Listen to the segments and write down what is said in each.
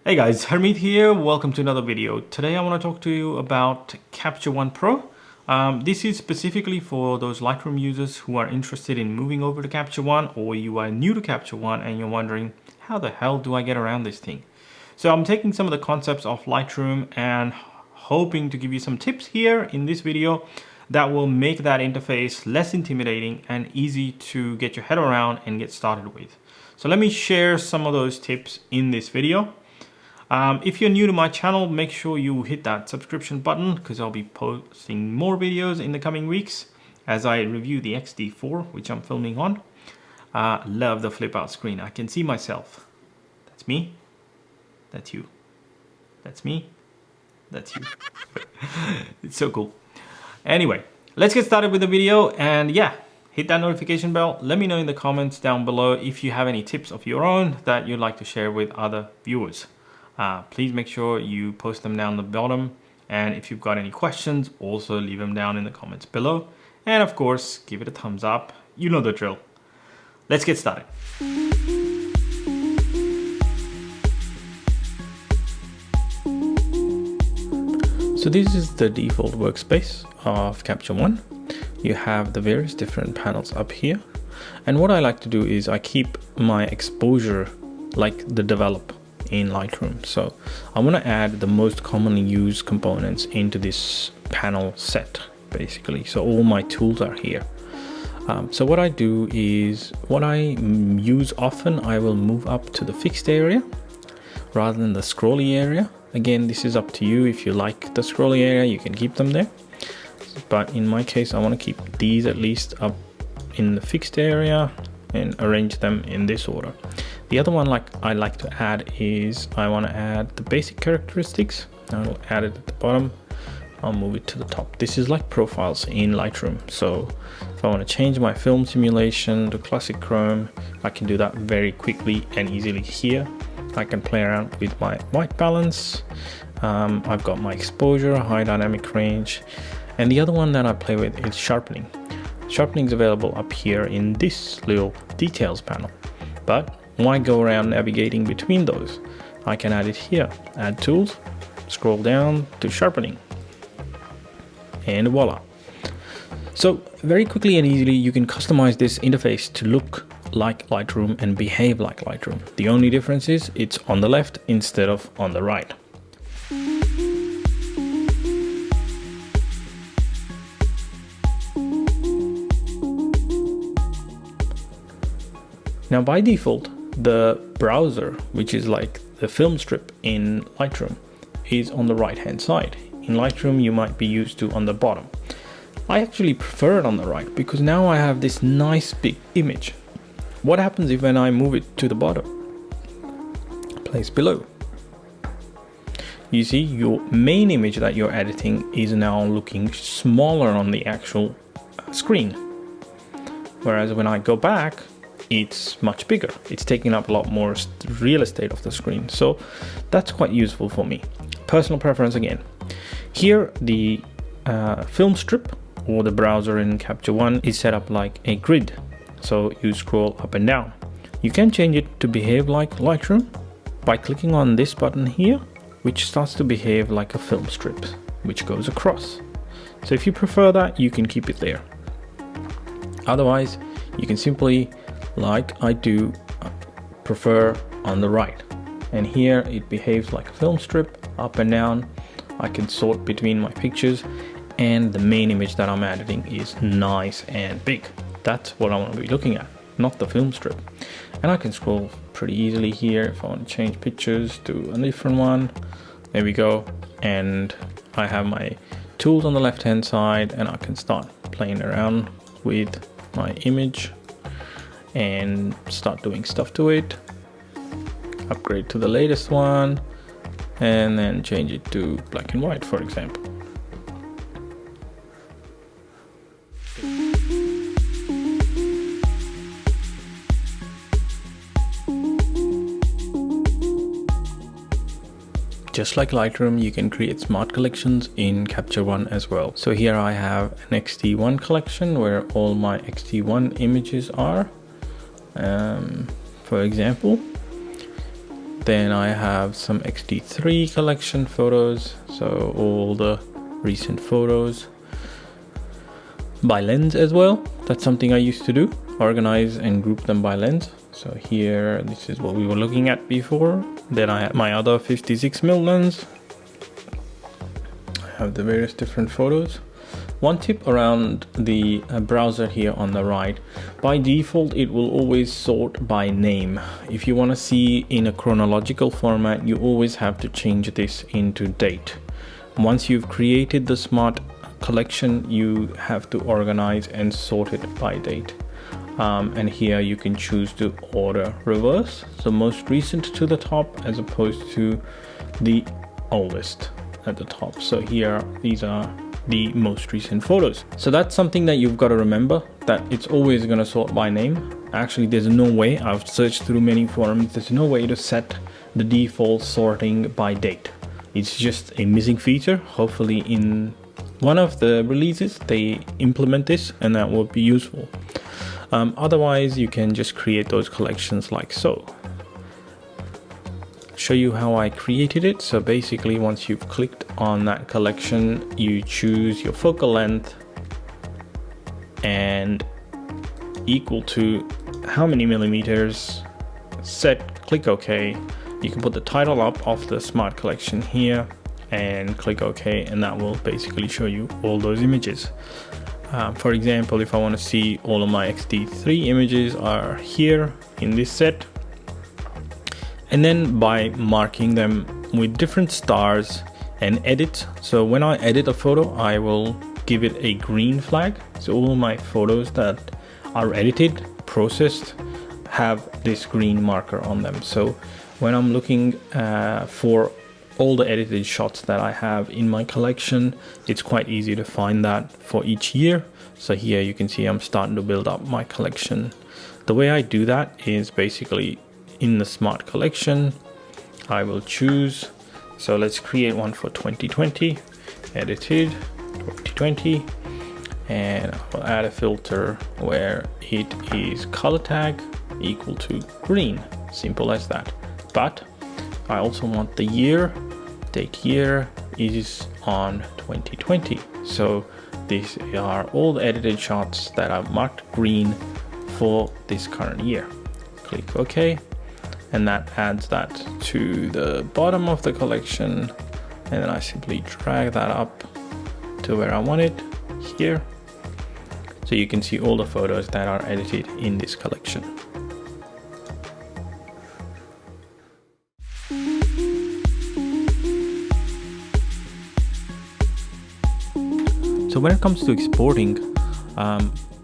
Hey guys, Hermit here. Welcome to another video. Today I want to talk to you about Capture One Pro. This is specifically for those Lightroom users who are interested in moving over to Capture One, or you are new to Capture One and you're wondering, how the hell do I get around this thing? So I'm taking some of the concepts of Lightroom and hoping to give you some tips here in this video that will make that interface less intimidating and easy to get your head around and get started with. So let me share some of those tips in this video. If you're new to my channel, make sure you hit that subscription button because I'll be posting more videos in the coming weeks as I review the XD4, which I'm filming on. Love the flip out screen. I can see myself. That's me. That's you. That's me. That's you. It's so cool. Anyway, let's get started with the video, and yeah, hit that notification bell. Let me know in the comments down below if you have any tips of your own that you'd like to share with other viewers. Please make sure you post them down the bottom, and if you've got any questions, also leave them down in the comments below, and of course give it a thumbs up. You know the drill. Let's get started. So this is the default workspace of Capture One. You have the various different panels up here, and what I like to do is I keep my exposure like the develop in Lightroom. So I want to add the most commonly used components into this panel set basically. So all my tools are here. So what I do is, what I use often, I will move up to the fixed area rather than the scrolly area. Again, this is up to you. If you like the scrolly area, you can keep them there, but in my case I want to keep these at least up in the fixed area and arrange them in this order. The other one I like to add is I want to add the basic characteristics. I'll add it at the bottom. I'll move it to the top. This is like profiles in Lightroom. So if I want to change my film simulation to classic chrome, I can do that very quickly and easily here. I can play around with my white balance. I've got my exposure, high dynamic range, and the other one that I play with is sharpening. Sharpening is available up here in this little details panel, but why go around navigating between those? I can add it here. Add tools, scroll down to sharpening, and voila. So very quickly and easily you can customize this interface to look like Lightroom and behave like Lightroom. The only difference is it's on the left instead of on the right. Now by default, the browser, which is like the film strip in Lightroom, is on the right hand side. In Lightroom you might be used to on the bottom. I actually prefer it on the right because now I have this nice big image. What happens if when I move it to the bottom? Place below. You see, your main image that you're editing is now looking smaller on the actual screen. Whereas when I go back, it's much bigger. It's taking up a lot more real estate of the screen. So that's quite useful for me. Personal preference again. Here, the film strip or the browser in Capture One is set up like a grid. So you scroll up and down. You can change it to behave like Lightroom by clicking on this button here, which starts to behave like a film strip, which goes across. So if you prefer that, you can keep it there. Otherwise, you can simply, like I do, prefer on the right. And here it behaves like a film strip, up and down. I can sort between my pictures, and the main image that I'm editing is nice and big. That's what I want to be looking at, not the film strip. And I can scroll pretty easily here if I want to change pictures to a different one. There we go. And I have my tools on the left hand side, and I can start playing around with my image and start doing stuff to it. Upgrade to the latest one, and then change it to black and white, for example. Just like Lightroom, you can create smart collections in Capture One as well. So here I have an XD1 collection where all my XD1 images are. For example, Then I have some XT3 collection photos, so all the recent photos by lens as well. That's something I used to do, organize and group them by lens. So here, this is what we were looking at before. Then I have my other 56mm lens. I have the various different photos. One tip around the browser here on the right, by default it will always sort by name. If you want to see in a chronological format, you always have to change this into date. Once you've created the smart collection, you have to organize and sort it by date. And here you can choose to order reverse, so most recent to the top as opposed to the oldest at the top. So here, these are the most recent photos. So that's something that you've got to remember, that it's always going to sort by name. Actually, there's no way, I've searched through many forums, there's no way to set the default sorting by date. It's just a missing feature. Hopefully in one of the releases they implement this, and that will be useful. Otherwise you can just create those collections like so. Show you how I created it. So basically, once you've clicked on that collection, you choose your focal length and equal to how many millimeters, set, click OK. You can put the title up of the smart collection here and click OK, and that will basically show you all those images. For example, if I want to see all of my XT3 images are here in this set, and then by marking them with different stars and edit. So when I edit a photo, I will give it a green flag. So all my photos that are edited, processed, have this green marker on them. So when I'm looking for all the edited shots that I have in my collection, it's quite easy to find that for each year. So here you can see I'm starting to build up my collection. The way I do that is basically in the smart collection, I will choose, so let's create one for 2020, edited 2020, and I will add a filter where it is color tag equal to green, simple as that. But I also want the year, date year is on 2020. So these are all the edited shots that are marked green for this current year. Click OK, and that adds that to the bottom of the collection, and then I simply drag that up to where I want it here. So you can see all the photos that are edited in this collection. So when it comes to exporting,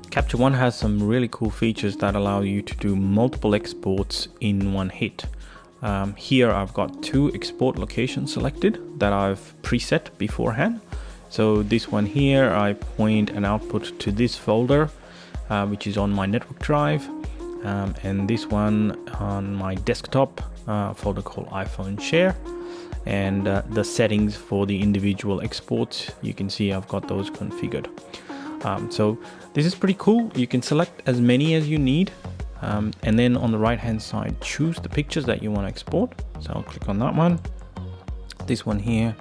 Capture One has some really cool features that allow you to do multiple exports in one hit. Here I've got 2 export locations selected that I've preset beforehand. So this one here, I point an output to this folder, which is on my network drive, and this one on my desktop folder called iPhone Share. And the settings for the individual exports, you can see I've got those configured. So this is pretty cool. You can select as many as you need, and then on the right hand side choose the pictures that you want to export. So I'll click on that one, this one here,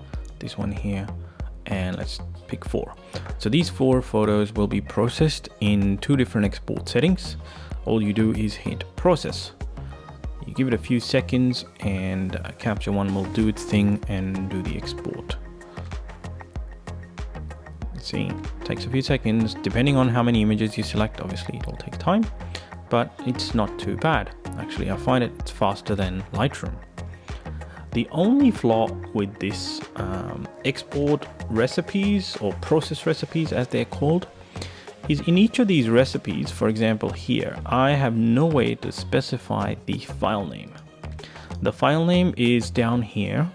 and let's pick 4. So these 4 photos will be processed in 2 different export settings. All you do is hit process. You give it a few seconds and Capture One will do its thing and do the export. See, it takes a few seconds depending on how many images you select. Obviously it'll take time, but it's not too bad. Actually, I find it's faster than Lightroom. The only flaw with this export recipes, or process recipes as they're called, is in each of these recipes, for example here, I have no way to specify the file name. The file name is down here,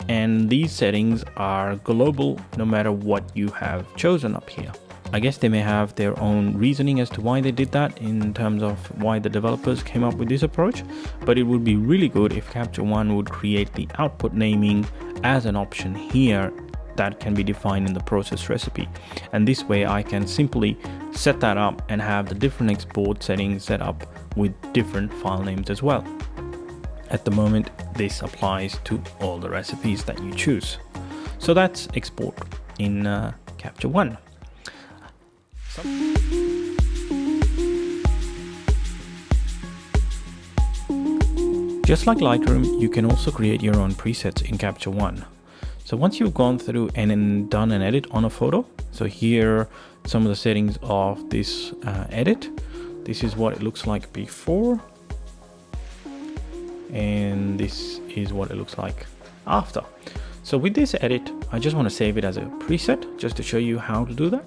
and these settings are global no matter what you have chosen up here. I guess they may have their own reasoning as to why they did that, in terms of why the developers came up with this approach, but it would be really good if Capture One would create the output naming as an option here that can be defined in the process recipe. And this way I can simply set that up and have the different export settings set up with different file names as well. at the moment, this applies to all the recipes that you choose. So that's export in Capture One. Just like Lightroom, you can also create your own presets in Capture One. So once you've gone through and then done an edit on a photo, so here some of the settings of this edit. This is what it looks like before, and this is what it looks like after. So with this edit, I just want to save it as a preset just to show you how to do that.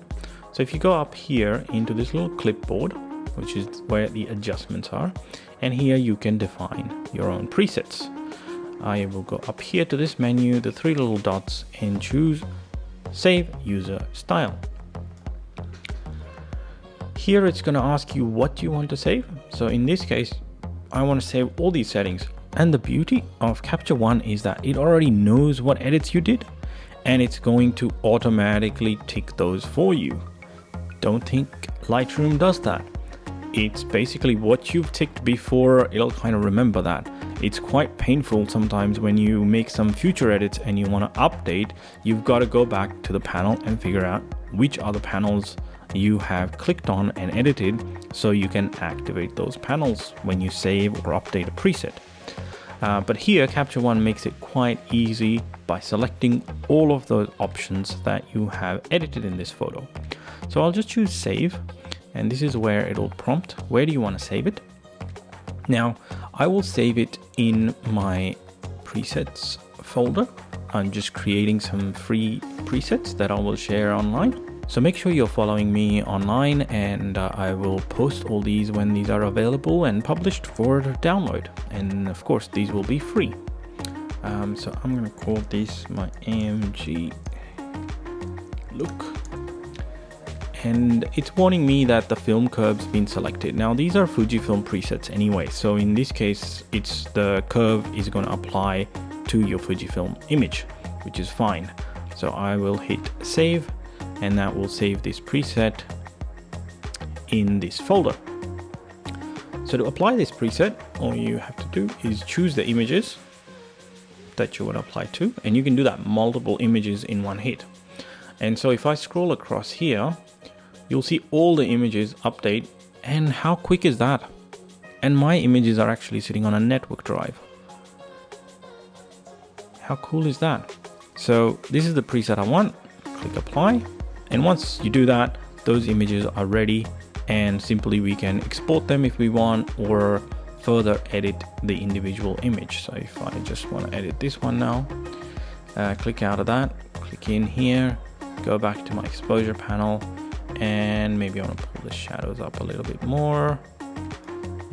So if you go up here into this little clipboard, which is where the adjustments are, and here you can define your own presets. I will go up here to this menu, the three little dots, and choose Save User Style. Here it's going to ask you what you want to save. So in this case, I want to save all these settings. And the beauty of Capture One is that it already knows what edits you did, and it's going to automatically tick those for you. Don't think Lightroom does that. It's basically what you've ticked before, it'll kind of remember that. It's quite painful sometimes when you make some future edits and you want to update, you've got to go back to the panel and figure out which other panels you have clicked on and edited so you can activate those panels when you save or update a preset. But here Capture One makes it quite easy by selecting all of those options that you have edited in this photo. So I'll just choose Save, and this is where it'll prompt, where do you want to save it? Now, I will save it in my presets folder. I'm just creating some free presets that I will share online. So make sure you're following me online, and I will post all these when these are available and published for download. And of course, these will be free. So I'm going to call this my AMG look. And it's warning me that the film curve's been selected. Now these are Fujifilm presets anyway, so in this case it's the curve is going to apply to your Fujifilm image, which is fine. So I will hit save, and that will save this preset in this folder. So to apply this preset, all you have to do is choose the images that you want to apply to, and you can do that multiple images in one hit. And so if I scroll across here, you'll see all the images update, and how quick is that? And my images are actually sitting on a network drive. How cool is that? So this is the preset I want, click apply. And once you do that, those images are ready, and simply we can export them if we want, or further edit the individual image. So if I just want to edit this one now, click out of that, click in here, go back to my exposure panel, and maybe I want to pull the shadows up a little bit more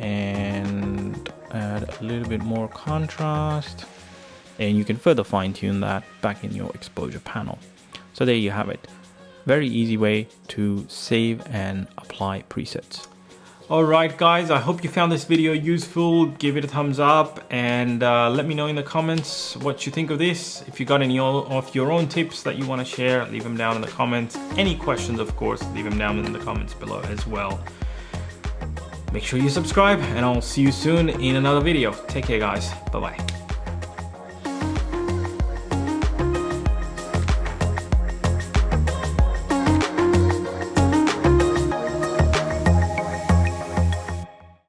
and add a little bit more contrast, and you can further fine-tune that back in your exposure panel. So there you have it. Very easy way to save and apply presets. Alright guys, I hope you found this video useful. Give it a thumbs up, and let me know in the comments what you think of this. If you got any of your own tips that you want to share, leave them down in the comments. Any questions, of course, leave them down in the comments below as well. Make sure you subscribe, and I'll see you soon in another video. Take care guys, bye bye.